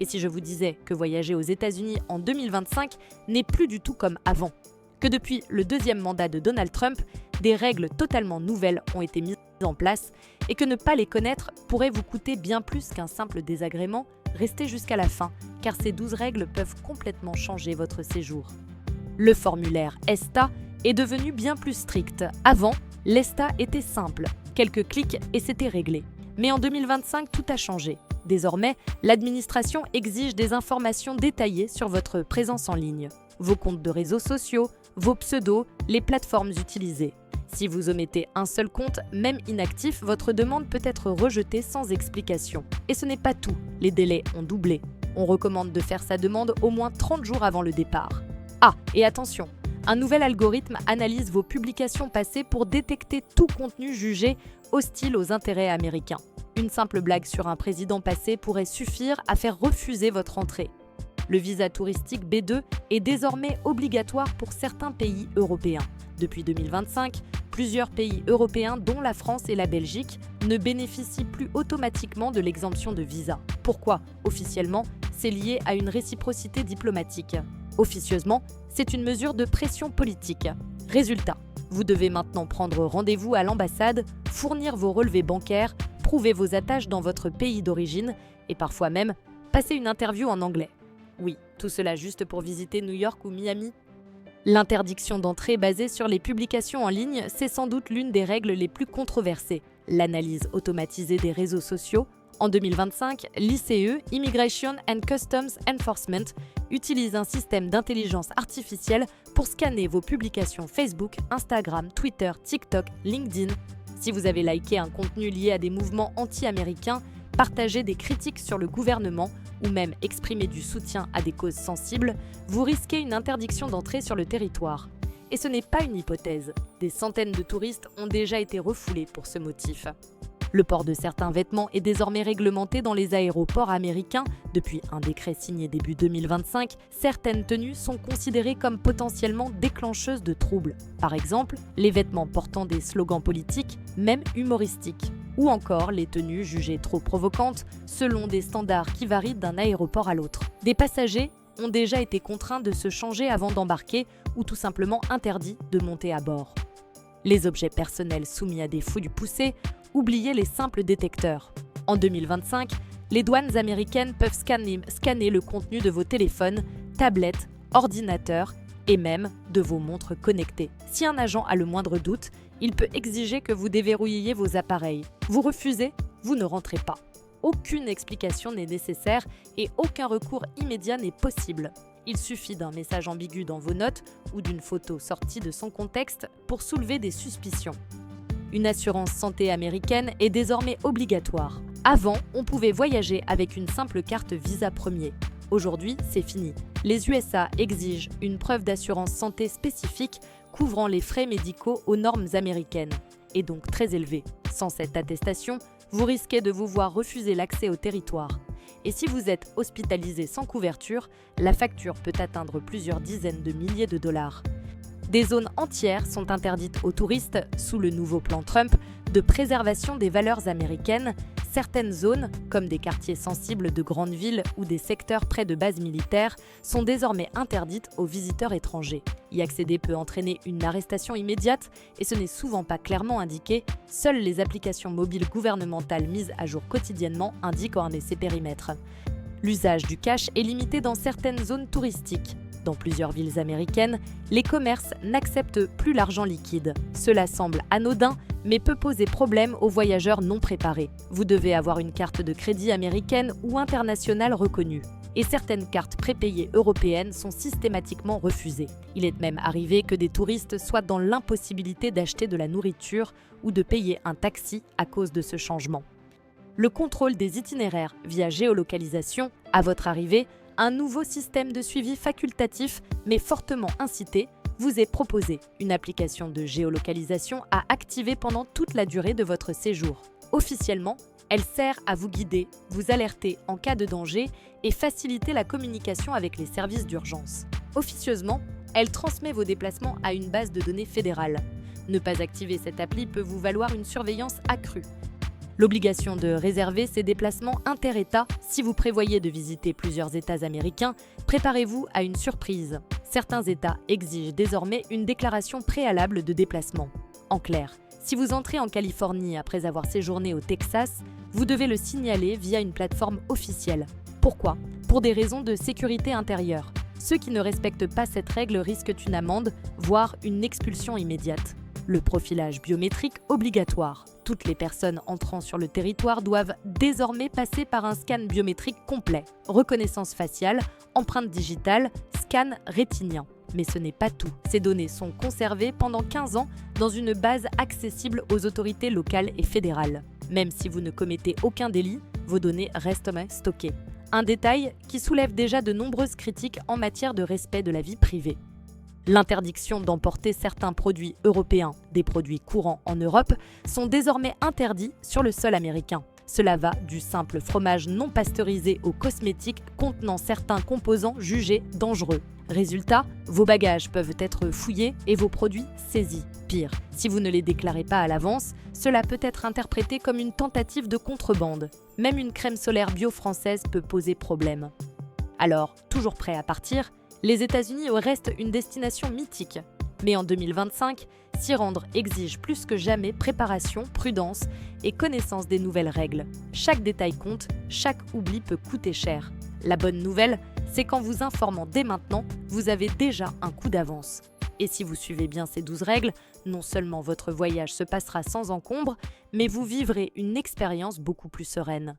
Et si je vous disais que voyager aux États-Unis en 2025 n'est plus du tout comme avant, que depuis le deuxième mandat de Donald Trump, des règles totalement nouvelles ont été mises en place et que ne pas les connaître pourrait vous coûter bien plus qu'un simple désagrément, restez jusqu'à la fin, car ces 12 règles peuvent complètement changer votre séjour. Le formulaire ESTA est devenu bien plus strict. Avant, l'ESTA était simple, quelques clics et c'était réglé. Mais en 2025, tout a changé. Désormais, l'administration exige des informations détaillées sur votre présence en ligne, vos comptes de réseaux sociaux, vos pseudos, les plateformes utilisées. Si vous omettez un seul compte, même inactif, votre demande peut être rejetée sans explication. Et ce n'est pas tout, les délais ont doublé. On recommande de faire sa demande au moins 30 jours avant le départ. Ah, et attention, un nouvel algorithme analyse vos publications passées pour détecter tout contenu jugé hostile aux intérêts américains. Une simple blague sur un président passé pourrait suffire à faire refuser votre entrée. Le visa touristique B2 est désormais obligatoire pour certains pays européens. Depuis 2025, plusieurs pays européens, dont la France et la Belgique, ne bénéficient plus automatiquement de l'exemption de visa. Pourquoi? Officiellement, c'est lié à une réciprocité diplomatique. Officieusement, c'est une mesure de pression politique. Résultat, vous devez maintenant prendre rendez-vous à l'ambassade, fournir vos relevés bancaires, prouver vos attaches dans votre pays d'origine et parfois même passer une interview en anglais. Oui, tout cela juste pour visiter New York ou Miami. L'interdiction d'entrée basée sur les publications en ligne, c'est sans doute l'une des règles les plus controversées. L'analyse automatisée des réseaux sociaux. En 2025, l'ICE, Immigration and Customs Enforcement, utilise un système d'intelligence artificielle pour scanner vos publications Facebook, Instagram, Twitter, TikTok, LinkedIn. Si vous avez liké un contenu lié à des mouvements anti-américains, partagé des critiques sur le gouvernement ou même exprimé du soutien à des causes sensibles, vous risquez une interdiction d'entrée sur le territoire. Et ce n'est pas une hypothèse. Des centaines de touristes ont déjà été refoulés pour ce motif. Le port de certains vêtements est désormais réglementé dans les aéroports américains. Depuis un décret signé début 2025, certaines tenues sont considérées comme potentiellement déclencheuses de troubles. Par exemple, les vêtements portant des slogans politiques, même humoristiques. Ou encore les tenues jugées trop provocantes, selon des standards qui varient d'un aéroport à l'autre. Des passagers ont déjà été contraints de se changer avant d'embarquer ou tout simplement interdits de monter à bord. Les objets personnels soumis à des fouilles poussées, oubliez les simples détecteurs. En 2025, les douanes américaines peuvent scanner le contenu de vos téléphones, tablettes, ordinateurs et même de vos montres connectées. Si un agent a le moindre doute, il peut exiger que vous déverrouilliez vos appareils. Vous refusez, vous ne rentrez pas. Aucune explication n'est nécessaire et aucun recours immédiat n'est possible. Il suffit d'un message ambigu dans vos notes ou d'une photo sortie de son contexte pour soulever des suspicions. Une assurance santé américaine est désormais obligatoire. Avant, on pouvait voyager avec une simple carte Visa Premier. Aujourd'hui, c'est fini. Les USA exigent une preuve d'assurance santé spécifique couvrant les frais médicaux aux normes américaines, et donc très élevés. Sans cette attestation, vous risquez de vous voir refuser l'accès au territoire. Et si vous êtes hospitalisé sans couverture, la facture peut atteindre plusieurs dizaines de milliers de dollars. Des zones entières sont interdites aux touristes sous le nouveau plan Trump de préservation des valeurs américaines. Certaines zones, comme des quartiers sensibles de grandes villes ou des secteurs près de bases militaires, sont désormais interdites aux visiteurs étrangers. Y accéder peut entraîner une arrestation immédiate et ce n'est souvent pas clairement indiqué. Seules les applications mobiles gouvernementales mises à jour quotidiennement indiquent orner ces périmètres. L'usage du cash est limité dans certaines zones touristiques. Dans plusieurs villes américaines, les commerces n'acceptent plus l'argent liquide. Cela semble anodin, mais peut poser problème aux voyageurs non préparés. Vous devez avoir une carte de crédit américaine ou internationale reconnue. Et certaines cartes prépayées européennes sont systématiquement refusées. Il est même arrivé que des touristes soient dans l'impossibilité d'acheter de la nourriture ou de payer un taxi à cause de ce changement. Le contrôle des itinéraires via géolocalisation, à votre arrivée, un nouveau système de suivi facultatif mais fortement incité vous est proposé. Une application de géolocalisation à activer pendant toute la durée de votre séjour. Officiellement, elle sert à vous guider, vous alerter en cas de danger et faciliter la communication avec les services d'urgence. Officieusement, elle transmet vos déplacements à une base de données fédérale. Ne pas activer cette appli peut vous valoir une surveillance accrue. L'obligation de réserver ses déplacements inter-États. Si vous prévoyez de visiter plusieurs États américains, préparez-vous à une surprise. Certains États exigent désormais une déclaration préalable de déplacement. En clair, si vous entrez en Californie après avoir séjourné au Texas, vous devez le signaler via une plateforme officielle. Pourquoi ? Pour des raisons de sécurité intérieure. Ceux qui ne respectent pas cette règle risquent une amende, voire une expulsion immédiate. Le profilage biométrique obligatoire. Toutes les personnes entrant sur le territoire doivent désormais passer par un scan biométrique complet. Reconnaissance faciale, empreinte digitale, scan rétinien. Mais ce n'est pas tout. Ces données sont conservées pendant 15 ans dans une base accessible aux autorités locales et fédérales. Même si vous ne commettez aucun délit, vos données restent stockées. Un détail qui soulève déjà de nombreuses critiques en matière de respect de la vie privée. L'interdiction d'emporter certains produits européens, des produits courants en Europe, sont désormais interdits sur le sol américain. Cela va du simple fromage non pasteurisé aux cosmétiques contenant certains composants jugés dangereux. Résultat, vos bagages peuvent être fouillés et vos produits saisis. Pire, si vous ne les déclarez pas à l'avance, cela peut être interprété comme une tentative de contrebande. Même une crème solaire bio française peut poser problème. Alors, toujours prêt à partir, les États-Unis restent une destination mythique. Mais en 2025, s'y rendre exige plus que jamais préparation, prudence et connaissance des nouvelles règles. Chaque détail compte, chaque oubli peut coûter cher. La bonne nouvelle, c'est qu'en vous informant dès maintenant, vous avez déjà un coup d'avance. Et si vous suivez bien ces 12 règles, non seulement votre voyage se passera sans encombre, mais vous vivrez une expérience beaucoup plus sereine.